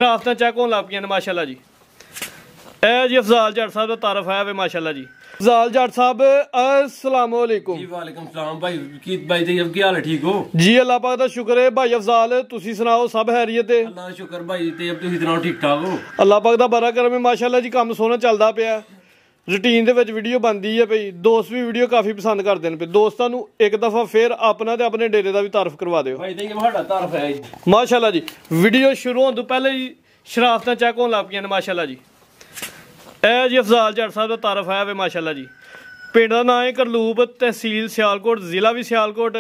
राफ्तां check होने लग पियां माशाअल्लाह जी। ए जी अफजाल जट साहब का तारफ है वे माशाअल्लाह जी। अफजाल जट साहब अस्सलाम वालेकुम। जी वालेकुम सलाम भाई की भाई ते की हाल है ठीक हो जी अल्लाह पाक दा शुक्र है भाई अफजाल तुसी सुनाओ सब खैरियत है अल्लाह दा शुक्र भाई ते तुसी सुनाओ ठीक ठाक हो अल्लाह पाक दा बड़ा करम है माशाअल्लाह जी। काम सोहना चलदा पिया रूटीन दे विच वीडियो बनदी है भाई दोस्त भी वीडियो काफ़ी पसंद करदे ने। दोस्तां नूं एक दफ़ा फिर अपना ते अपने डेरे दा भी तारफ करवा दिओ भाई ते साडा तारफ है जी माशाअल्लाह जी। वीडियो शुरू होने तो पहले ही शराफतां चेक होने लग पियां ने माशाअल्लाह जी। ए जी अफजाल जट साहब का तारफ है वे माशाअल्लाह जी। पिंड का नाम है करलूप तहसील सियालकोट जिला भी सियालकोट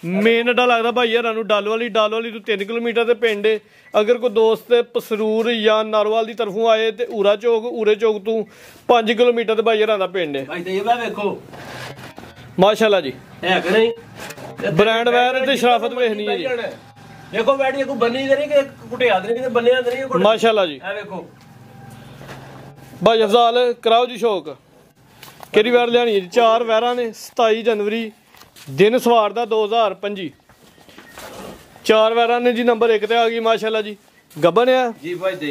मेन अड्डा लगता भाई हरां नूं डालोवाली तो 3 किलोमीटर के पिंड है। अगर कोई दोस्त पसरूर या नारोवाल की तरफों आए तो उरे चौक तो 5 किलोमीटर के भाई हरां दा पिंड है माशाअल्लाह जी। है कि नहीं ब्रांड वैर ते शराफत वेखनी है जी। देखो बैठी को बन्नी करी के कुटिया दे के बन्निया दे माशाअल्लाह जी। ए देखो भाई अफजाल कराओ जी शौक केरी वैर लियानी है जी। 4 वैरां ने 27 जनवरी दिन सवार दा 2025 4 वैरां ने जी। नंबर 1 ते आ गई माशाअल्लाह जी। गब्बन है जी भाई ते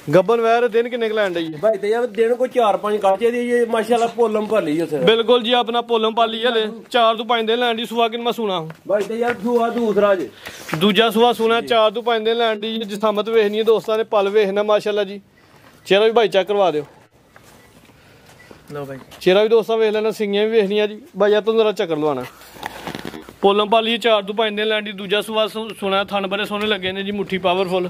गब्बन वैर दिन किन्ने लैंड है भाई ते दिन को 4-5 काटे दी ये माशाल्लाह पोलम भर ली उसे बिल्कुल जी। अपना पोलम पाली हले 4 तो 5 दिन लैंड दी सुआ किन मैं सुना भाई ते यार दुआ दूसरा जी दूजा सुआ सुना 4 तो 5 दिन लैंड दी जिसामत वेखनी है दोस्तां ने पल वेखना माशाअल्लाह जी। चेहरा भी भाई चेक करवा दिओ लो भाई चेहरा भी दोस्तां वेख लेना सिंगियां भी वेखनियां जी। भाई तुम जरा चक्कर लवाना पोलम पाली 4 तो 5 दिन लैंड दी दूजा सुआ सुना थान बड़े सोहने लगे ने जी। मुट्ठी पावरफुल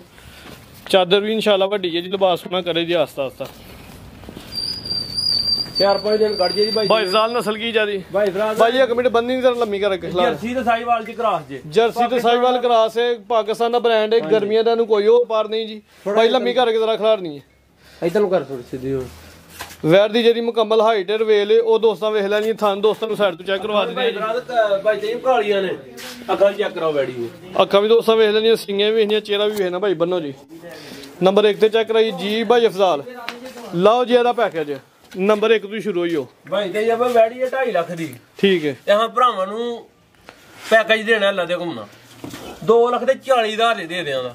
चादर भी इंशाल्लाह वड्डी है जी। लिबास सोहना करे जी आस्ता आस्ता 4-5 दिन कट जे जी भाई। भाई जाल नस्ल की जादी भाई एक मिनट बंदी जरा लम्मी कर रखे जर्सी ते साहिवाल दी क्रॉस जे जर्सी ते साहिवाल क्रॉस है पाकिस्तान दा ब्रांड है गर्मियां दा कोई हो पार नहीं जी। भाई लम्मी करके जरा खिलारनी है इधर कर थोड़ी सीधी हो वैर दी जेडी मुकम्मल हाइट है रवेल है ओ दोस्तां वेख लैनी थान दोस्तां नु साइड तो चेक करवा दी है भाई ते कालियां ने अखां चेक कराओ बैठी अखां भी दोस्तां वेख लैनी सिंगियां भी वेखनियां चेहरा भी वेखना भाई बन्नो जी। नंबर 1 ते चेक कराई जी भाई अफजाल लाओ जी एदा पैकेज नंबर 1 तो शुरू होई हो भाई ते जब बैठी है 2.5 लाख दी ठीक है ते हां भरावां नु पैकेज देना अल्लाह दे घुमना 2 लाख ते 40,000 दे देंगा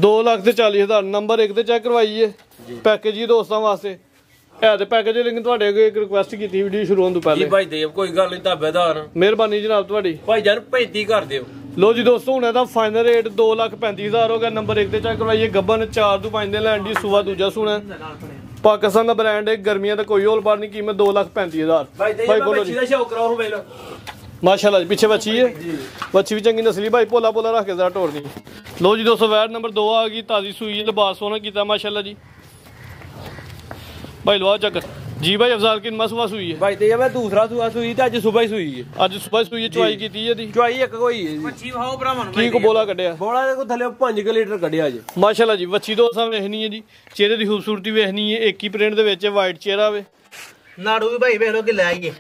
2 लाख ते 40,000 नंबर 1 ते चेक करवाइए पैकेज ही दोस्तां वास्ते है ते पैकेज लेकिन तुहाडे अगे एक रिक्वेस्ट कीती वीडियो शुरू होने तो पहले जी भाई देव कोई गल नहीं ताबेदार मेहरबानी जनाब तुहाडी भाई जान 35 कर दियो लो जी दोस्तों हुणे दा फाइनल रेट 2,35,000 हो गया। नंबर 1 ते चेक करवाइए गब्बन 4 तो 5 दिन लैंड दी सुबह दूजा सुना पाकिस्तान दा ब्रांड है गर्मियां दा कोई होल पार नहीं कीमत 2,35,000 भाई बोलो जी शौक कराओ भाई माशाल्लाह जी। पीछे बच्ची है बच्ची भी चंगी नस्ली भाई पोला पोला रख के जरा टोरनी। लो जी दोस्तों वैर नंबर 2 आ गई ताजी सुई लिबास सोना कीता माशाल्लाह जी। भाई लो चक्कर जी भाई अफजाल किन सुबह सुई है भाई ते मैं दूसरा सुआ सुई ते आज सुबह ही सुई है आज सुबह सुई है चुआई कीती है दी चुआई एक कोई है मच्छी भाव भरावां की को बोला कड्या बोला को थले 5 लीटर कड्या जी माशाल्लाह जी। बच्ची दोस्तां वेखनी है जी चेहरे दी खूबसूरती वेखनी है एक ही प्रिंट दे विच वाइट चेहरा वे नाड़ू भी भाई वेख लो कि ले आइए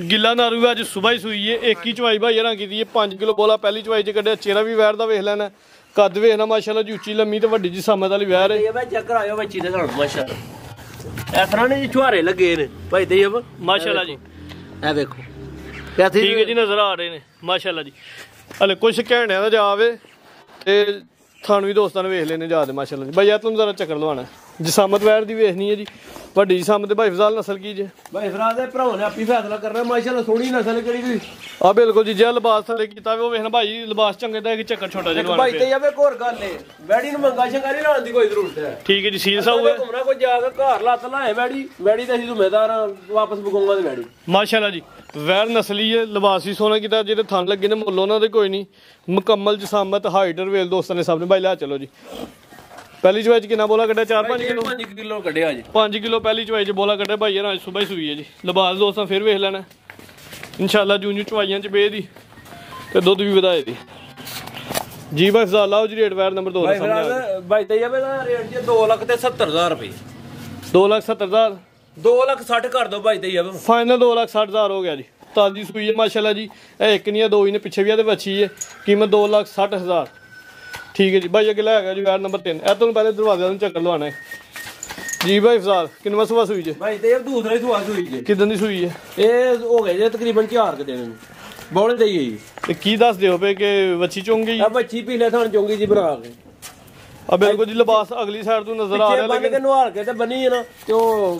गिला नारू भी अज सुबह ही सुई है एक ही चुआई भाई हरां कीती है 5 किलो बोला पहली चुआई च कड्या चेहरा भी वैर दा वेख लेना कद वेखना माशाल्लाह जी उच्ची लम्मी ते वड्डी जी सामत वाली वैर है। ये भाई चेक कराओ बच्ची दे साथ माशाल्लाह इस तरह ने जी छुहारे लगे ने भाई ते माशाल्लाह जी। ए देखो ठीक है जी नजर आ रहे ने माशाल्लाह जी। हले कुछ कहने दा जावे ते थानू भी दोस्तां ने वेख लेने जा दे माशाल्लाह जी। भाई तुम जरा चक्कर लवाना जिसामत वैर दी वेखनी है जी वड्डी जिसामत भाई अफजाल नस्ल की जे भाई फराज दे भरावां ने आपी फैसला करना माशाल्लाह सोहनी नस्ल केड़ी कोई आ बिल्कुल जी जे लिबास थले कीता वे वेखना भाई लिबास चंगे दा एक चक्कर छोटा जिहा भाई ते जावे कोर गल है बैड़ी नु मंगा शंगारी लाण दी कोई जरूरत है ठीक है जी सील साहब है घुमना कोई जाके घर लत लाए बैड़ी ते असि जिम्मेदार वापस बगूंगा ते बैड़ी माशाल्लाह जी। वैर नस्ली है लिबास भी सोना कीता जेडे थन लगे ने मुੱਲ ਉਹਨਾਂ ਦੇ कोई नहीं मुकम्मल जिसामत हाइट रवेल दोस्तां ने सबने भाई ला चलो जी। पहली चुआई कितना बोला कड्या 4-5 किलो कड्या जी 5 किलो पहली चुआई च बोला कड्या भाई आज सुबह ही सुई है जी। लिबास दोस्तां फिर वेख लेना इंशाल्लाह जूं जूं चुआइयां च बे दी ते दुध भी वधाए दी जी। भाई अफजाल लाओ जी रेट वैर नंबर 2 भाई ते जावे दा रेट जी 2,70,000 रुपए 2,70,000 2,60,000 कर दो भाई ते जावे फाइनल 2,60,000 हो गया जी। ताजी सुई है माशाल्लाह जी। एक नहीं है दो ही ने पिछे भी बची है कीमत 2,60,000 ठीक है जी। भाई अगला है जी वैर नंबर 3 ए तुहानू पहले दरवाजे नूं चक्कर लवाना है जी। भाई अफजाल किनवा सुबह सुई जे भाई ते दूसरा ही सुआ सुई जे किदन दी सुई है ये हो गए जे तकरीबन 4 के दिन बौले दई गई ते की दस दिओ पे कि बच्ची चुंग गई बच्ची पीले थान चुंगी जी बना के ਆ ਬਿਲਕੁਲ ਜੀ ਲਿਬਾਸ ਅਗਲੀ ਸਾਈਡ ਤੋਂ ਨਜ਼ਰ ਆ ਰਿਹਾ ਬੰਨ ਕੇ ਨਵਾਲ ਕੇ ਤੇ ਬੰਨੀ ਹੈ ਨਾ ਤੇ ਉਹ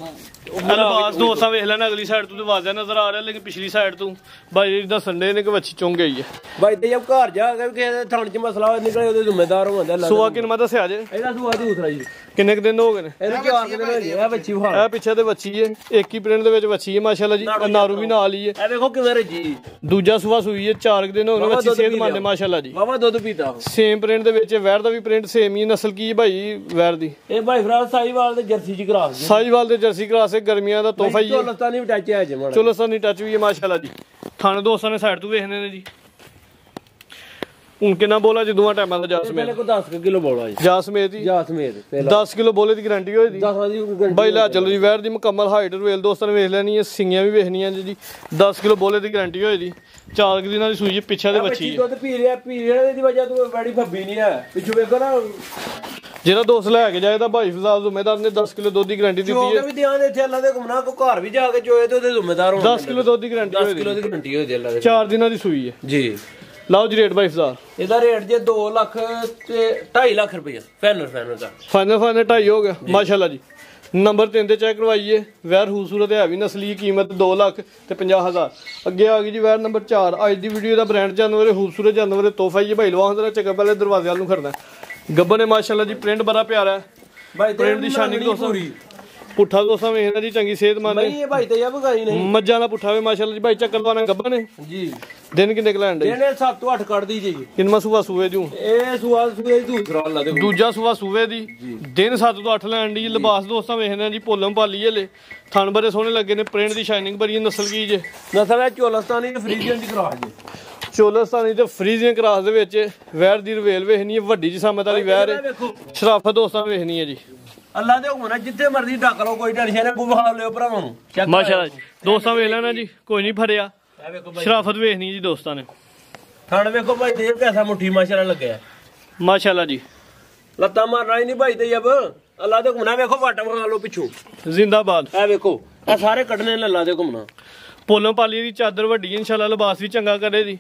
ਲਿਬਾਸ ਦੋਸਤਾਂ ਵੇਖ ਲੈਣਾ ਅਗਲੀ ਸਾਈਡ ਤੋਂ ਤੇ ਵਾਜ਼ਿਆ ਨਜ਼ਰ ਆ ਰਿਹਾ ਲੇਕਿਨ ਪਿਛਲੀ ਸਾਈਡ ਤੋਂ ਬਾਈ ਦੱਸਣ ਦੇ ਨੇ ਕਿ ਵੱਛੀ ਚੁੰਗ ਗਈ ਹੈ ਬਾਈ ਤੇ ਜਦ ਘਰ ਜਾ ਕੇ ਕਿਸੇ ਦੇ ਥਣ ਚ ਮਸਲਾ ਨਿਕਲੇ ਉਹਦੇ ਜ਼ਿੰਮੇਦਾਰ ਹੁੰਦਾ ਸੂਆ ਕਿੰਨਾ ਦੱਸਿਆ ਜੇ ਇਹਦਾ ਸੂਆ ਦੂਸਰਾ ਜੀ ਕਿੰਨੇ ਕੁ ਦਿਨ ਹੋ ਗਏ ਨੇ ਇਹਨੂੰ 4 ਦਿਨ ਹੋ ਗਏ ਆ ਬੱਚੀ ਵਿਖਾ ਇਹ ਪਿੱਛੇ ਤੇ ਵੱਛੀ ਹੈ ਇੱਕ ਹੀ ਪ੍ਰਿੰਟ ਦੇ ਵਿੱਚ ਵੱਛੀ ਹੈ ਮਾਸ਼ਾਅੱਲਾ ਜੀ ਨਾਰੂ ਵੀ ਨਾਲ ਹੀ ਹੈ ਇਹ ਵੇਖੋ ਕਿਵੇਂ ਰੱਜੀ ਦੂਜਾ ਸੂਆ ਸੂਈ ਹੈ 4 ਦਿਨ ਹੋ ਗਏ ਵੱਛੀ ਸਿਹਤਮੰਦ ਹੈ ਮਾਸ਼ਾਅੱਲਾ ਜੀ ਵਾਵਾ ਦੁੱਧ ਪੀਤਾ ਸੇਮ ਪ੍ਰਿੰਟ ਦੇ ਵਿੱਚ ਵੈਰ ਦਾ ਵੀ ਪ੍ਰਿੰਟ ਸੇਮ ਹੀ ਹੈ ਨਸਲ ਕੀ ਹੈ ਭਾਈ ਵੈਰ ਦੀ ਇਹ ਭਾਈ ਫਰਾਜ਼ ਸਾਈਵਾਲ ਦੇ ਜਰਸੀ ਚ ਕਰਾਸ ਜੀ ਸਾਈਵਾਲ ਦੇ ਜਰਸੀ ਕਰਾਸ ਹੈ ਗਰਮੀਆਂ ਦਾ ਤੋਹਫਾ ਹੀ ਹੈ ਚੋਲਸਤਾਨੀ ਵੀ ਟੱਚ ਹੈ ਜਮਾ ਚੋਲਸਤਾਨੀ ਟੱਚ ਵੀ ਹੈ ਮਾਸ਼ਾਅੱਲਾ ਜੀ ਥਣ ਦੋਸਤਾਂ ਨੇ ਸਾਈਡ ਤੋਂ ਵੇਖਣੇ ਨੇ ਜੀ ਹੁਣ ਕਿੰਨਾ ਬੋਲਾ ਜੀ ਦੋਵਾਂ ਟਾਈਮਾਂ ਦਾ ਜਾ ਸਮੇਤ ਕੋ 10 ਕਿਲੋ ਬੋਲਾ ਜੀ ਜਾ ਸਮੇਤ ਹੀ ਜਾ ਸਮੇਤ 10 ਕਿਲੋ ਬੋਲੇ ਦੀ ਗਾਰੰਟੀ ਹੋਈ ਦੀ 10 ਦੀ ਬਾਈ ਲੈ ਚਲੋ ਜੀ ਵੈਰ ਦੀ ਮੁਕੰਮਲ ਹਾਈਟ ਰੋਇਲ ਦੋਸਤਾਂ ਨੇ ਵੇਖ ਲੈਣੀ ਹੈ ਸਿੰਗੀਆਂ ਵੀ ਵੇਖਣੀਆਂ ਜੀ 10 ਕਿਲੋ ਬੋਲੇ ਦੀ ਗਾਰੰਟੀ ਹੋਈ ਦੀ 4 ਦਿਨਾਂ ਦੀ ਸੂਈ ਪਿੱਛੇ ਦੇ ਬੱਚੀ ਹੈ ਦੁੱਧ ਪੀ ਰਿਹਾ ਦੀ ਵਜ੍ਹਾ ਤੋਂ ਬੜੀ ਫੱਬੀ ਨਹੀਂ ਹੈ ਪਿੱਛੋਂ ਵੇਖੋ ਨਾ ਜਿਹੜਾ ਦੋਸਤ ਲੈ ਕੇ ਜਾਏ ਤਾਂ ਭਾਈ ਫਿਲਹਾਲ ਜ਼ਿੰਮੇਦਾਰ ਨੇ 10 ਕਿਲੋ ਦੁੱਧ ਦੀ ਗਾਰੰਟੀ ਦਿੱਤੀ ਹੈ ਵੀ ਧਿਆਨ ਦੇ ਇੱਥੇ ਅੱਲਾ ਦੇ ਘੁੰਮਣਾ ਕੋ ਘਰ ਵੀ ਜਾ ਕੇ ਚੋਏ ਤੇ ਉਹਦੇ ਜ਼ਿੰਮੇਦਾਰ ਹੋਣ 10 ਕਿਲੋ ਦੁੱਧ ਦੀ ਗਾਰੰਟੀ 10 ਕਿਲੋ ਦੀ ਗਰੰਟੀ ਹੋਈ ਅੱਲਾ ਦੇ 4 ਦਿਨਾਂ ਦੀ ਸੂਈ ਹੈ ਜੀ ਲਓ ਜੀ ਰੇਟ ਭਾਈ ਫਿਲਹਾਲ ਇਹਦਾ ਰੇਟ ਜੇ 2 ਲੱਖ ਤੇ 2.5 ਲੱਖ ਰੁਪਏ ਫਾਈਨਲ ਦਾ ਫਾਈਨਲ 2.5 ਹੋ ਗਿਆ ਮਾਸ਼ਾਅੱਲਾ ਜੀ ਨੰਬਰ 3 ਤੇ ਚੈੱਕ ਕਰਵਾਈਏ ਵੈਰ ਖੂਬਸੂਰਤ ਹੈ ਵੀ ਨਸਲੀ ਕੀਮਤ 2 ਲੱਖ ਤੇ 50,000 ਅੱਗੇ ਆ ਗਈ ਜੀ ਵੈਰ ਨੰਬਰ 4 ਅੱਜ ਦੀ ਵੀਡੀਓ ਦਾ ਬ੍ਰਾਂਡ ਜਾਨਵਰ ਖੂਬਸੂਰਤ ਜਾਨਵਰ ਤੋਹਫਾ ਹੀ ਭਾਈ ਲਵਾਉਣ ਦਾ ਚੱਕਰ ਪਹਿਲੇ ਦਰਵਾਜ਼ੇ ਵੱਲ ਨੂੰ ਖੜਨਾ ਗੱਬਰ ਨੇ ਮਾਸ਼ਾਅੱਲਾ ਜੀ ਪ੍ਰਿੰਟ ਬੜਾ ਪਿਆਰਾ ਹੈ ਭਾਈ ਪ੍ਰਿੰਟ ਦੀ ਸ਼ਾਨਿੰਗ ਦੋਸਤਾਂ ਪੁੱਠਾ ਦੋਸਤਾਂ ਵੇਖਣਾ ਜੀ ਚੰਗੀ ਸਿਹਤਮੰਦ ਨਹੀਂ ਇਹ ਭਾਈ ਤੇ ਜਬ ਗਾਈ ਨਹੀਂ ਮੱਝਾਂ ਦਾ ਪੁੱਠਾ ਵੇ ਮਾਸ਼ਾਅੱਲਾ ਜੀ ਭਾਈ ਚੱਕਰ ਦਵਾਨਾ ਗੱਬਰ ਨੇ ਜੀ ਦਿਨ ਕਿੰਨੇ ਲੈਣ ਦੇ ਇਹਨੇ 7 ਤੋਂ 8 ਕੱਢਦੀ ਜੀ ਕਿੰਨਾ ਸੂਆ ਸੂਏ ਦੀ ਇਹ ਸੂਆ ਸੂਏ ਦੀ ਦੂਸਰਾ ਅੱਲਾ ਦੇ ਦੂਜਾ ਸੂਆ ਸੂਏ ਦੀ ਦਿਨ 7 ਤੋਂ 8 ਲੈਣ ਦੀ ਲਿਬਾਸ ਦੋਸਤਾਂ ਵੇਖਦੇ ਜੀ ਭੋਲਮ ਪਾਲੀ ਹਲੇ ਥਣ ਬੜੇ ਸੋਹਣੇ ਲੱਗੇ ਨੇ ਪ੍ਰਿੰਟ ਦੀ ਸ਼ਾਈਨਿੰਗ ਬੜੀ ਨਸਲ ਕੀ ਜੇ ਨਸਲ ਹੈ ਚੋਲਸਤਾਨੀ ਤੇ ਫਰੀਜ਼ੀਅਨ ਦੀ ਕਰਾਸ ਜੀ ਚੋਲਸਤਾਨੀ ਤੇ ਫਰੀਜ਼ੀਅਨ ਕਰਾਸ ਦੇ ਵਿੱਚ ਵੈਰ ਦੀ ਰਵੇਲ ਵੇਖਣੀ ਹੈ ਵੱਡੀ ਜਿਸਮਤ ਵਾਲੀ ਵੈਰ ਹੈ ਸ਼ਰਾਫਤ ਦੋਸਤਾਂ ਵੇਖਣੀ ਹੈ ਜੀ ਅੱਲਾ ਦੇ ਹੁਕਮ ਨਾਲ ਜਿੱਥੇ ਮਰਜ਼ੀ ਡੱਕ ਲਓ ਕੋਈ ਟੈਨਸ਼ਨ ਨਹੀਂ ਬੁਖਾ ਲਿਓ ਭਰਾਵਾਂ ਨੂੰ ਮਾਸ਼ਾਅੱਲਾ ਜੀ ਦੋਸਤਾਂ ਵੇਖ ਲੈਣਾ ਜੀ ਕੋਈ ਨਹੀਂ ਫੜਿਆ ਸ਼ਰਾਫਤ ਵੇਖਣੀ ਜੀ ਦੋਸਤਾਂ ਨੇ ਥਣ ਵੇਖੋ ਭਾਈ ਦੇਵ ਕੈਸਾ ਮੁੱਠੀ ਮਾਸ਼ਾਅੱਲਾ ਲੱਗਿਆ ਮਾਸ਼ਾਅੱਲਾ ਜੀ ਲੱਤਾਂ ਮਾਰਨਾ ਹੀ ਨਹੀਂ ਭਾਈ ਤੇ ਜਬ ਅੱਲਾ ਦੇ ਹੁਕਮ ਨਾਲ ਵੇਖੋ ਵਾਟਾ ਵਿਖਾ ਲਓ ਪਿੱਛੋਂ ਜ਼ਿੰਦਾਬਾਦ ਇਹ ਵੇਖੋ ਇਹ ਸਾਰੇ ਕੱਢਨੇ ਨੇ ਅੱਲਾ ਦੇ ਹੁਕਮ ਨਾਲ ਭੋਲਮ ਪਾਲੀ ਦੀ ਚਾਦਰ ਵੱਡੀ ਇਨਸ਼ਾਅੱਲਾ ਲਿਬਾਸ ਵੀ ਚੰਗਾ ਕਰੇ ਦੀ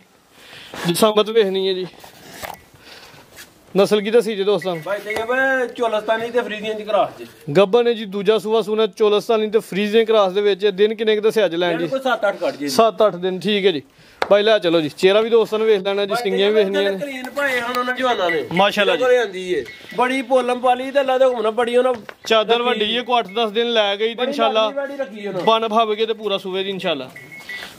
ਜਿਸਮਤ ਵੇਖਣੀ ਹੈ ਜੀ ਨਸਲ ਕੀ ਦੱਸੀ ਜੀ ਦੋਸਤਾਂ ਭਾਈ ਤੇ ਜਬ ਚੋਲਸਤਾਨੀ ਤੇ ਫਰੀਜ਼ੀਅਨ ਦੀ ਕਰਾਸ ਜੀ ਗੱਬਰ ਨੇ ਜੀ ਦੂਜਾ ਸੂਆ ਸੂਨਾ ਚੋਲਸਤਾਨੀ ਤੇ ਫਰੀਜ਼ੀਅਨ ਕਰਾਸ ਦੇ ਵਿੱਚ ਦਿਨ ਕਿੰਨੇ ਕੁ ਦੱਸਿਆ ਅੱਜ ਲੈਣ ਜੀ ਕੋਈ 7-8 ਕੱਢ ਜੀ 7-8 ਦਿਨ ਠੀਕ ਹੈ ਜੀ ਭਾਈ ਲੈ ਚਲੋ ਜੀ ਚਿਹਰਾ ਵੀ ਦੋਸਤਾਂ ਨੇ ਵੇਖ ਲੈਣਾ ਜੀ ਸਿੰਗੀਆਂ ਵੀ ਵੇਖਣੀਆਂ ਨੇ ਕਲੀਨ ਭਾਏ ਹਨ ਉਹਨਾਂ ਜਵਾਨਾਂ ਨੇ ਮਾਸ਼ਾਅੱਲਾ ਜੀ ਆਂਦੀ ਏ ਬੜੀ ਪੋਲਮ ਪਾਲੀ ਤੇ ਅੱਲਾ ਦੇ ਹੁਕਮ ਨਾਲ ਬੜੀ ਉਹਨਾਂ ਚਾਦਰ ਵੱਡੀ ਹੈ ਕੋ 8-10 ਦਿਨ ਲੈ ਗਈ ਤੇ ਇਨਸ਼ਾਅੱਲਾ ਰੱਖੀ ਉਹਨਾਂ ਬਨ ਭਾਵੇਗੇ ਤੇ ਪੂਰਾ ਸੂਵੇ ਦੀ ਇਨਸ਼ਾਅੱਲਾ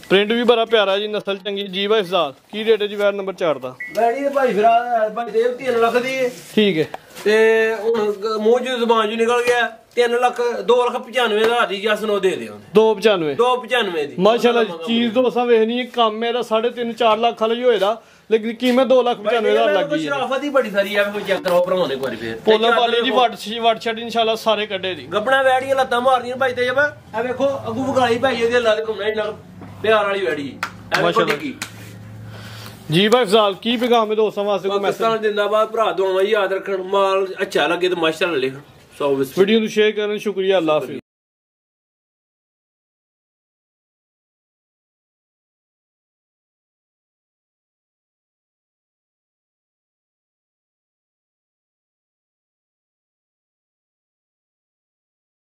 ਪ੍ਰਿੰਟ ਵੀ ਬੜਾ ਪਿਆਰਾ ਜੀ ਨਸਲ ਚੰਗੀ ਜੀ ਭਾਈ ਫਜ਼ਾਲ ਕੀ ਰੇਟ ਹੈ ਜੀ ਵੈਰ ਨੰਬਰ 4 ਦਾ ਬੈੜੀ ਭਾਈ ਫਿਰ ਭਾਈ ਦੇਵ 3 ਲੱਖ ਦੀ ਏ ਠੀਕ ਹੈ ਤੇ ਹੁਣ ਮੂੰਹ ਚ ਜ਼ਬਾਨ ਚ ਨਿਕਲ ਗਿਆ 3 ਲੱਖ 2,95,000 ਦੀ ਜਸ ਨੂੰ ਦੇ ਦਿਓ 295 295 ਦੀ ਮਾਸ਼ਾਅੱਲਾ ਜੀ ਚੀਜ਼ ਦੋਸਤਾਂ ਵੇਖਣੀ ਹੈ ਕੰਮ ਇਹਦਾ 3.5-4 ਲੱਖ ਵਾਲਾ ਹੀ ਹੋਏਦਾ ਲੇਕਿਨ ਕੀਮਤ 2,95,000 ਲੱਗੀ ਹੈ ਸ਼ਰਾਫਤ ਹੀ ਬੜੀ ਸਾਰੀ ਆ ਕੋਈ ਚੈੱਕ ਕਰੋ ਭਰਾਵਾਂ ਨੇ ਇੱਕ ਵਾਰੀ ਫੇਰ ਪੋਲਾ ਪਾਲੀ ਜੀ ਵੱਟ ਛੱਡ ਇਨਸ਼ਾਅੱਲਾ ਸਾਰੇ ਕੱਢੇ ਦੀ ਗੱਬਣਾ ਵੈੜੀਆਂ ਲੱਤਾਂ ਮਾਰਦੀਆਂ ਭਾਈ ਤੇ ਜਬ ਆ ਵੇਖੋ ਅੱਗੂ ਵਗਾਲੀ ਭਾਈ ਇਹਦੇ ਅੱਲਾ ਦੇ ਘੁੰਮਣਾ ਇੰਨਾ ਪਿਆਰ ਵਾਲੀ ਵੈੜੀ ਮਾਸ਼ਾਅੱਲਾ ਜੀ ਭਾਈ ਫਜ਼ਾਲ ਕੀ ਪੈਗਾਮ ਹੈ ਦੋਸਤਾਂ ਵਾਸਤੇ ਕੋਈ ਮੈਸੇਜ ਪਾਕਿਸਤਾਨ ਜਿੰਦਾਬਾਦ ਭਰਾ ਦੋਵਾਂ ਯਾਦ ਰੱਖਣ ਮਾਲ ਅੱਛਾ ਲੱਗੇ ਤੇ ਮਾਸ਼ਾਅੱਲਾ ਲਿਖ 100 ਵੀਡੀਓ ਨੂੰ ਸ਼ੇਅਰ ਕਰਨ ਸ਼ੁਕਰੀਆ ਅੱਲਾਹ ਹਾਫਿਜ਼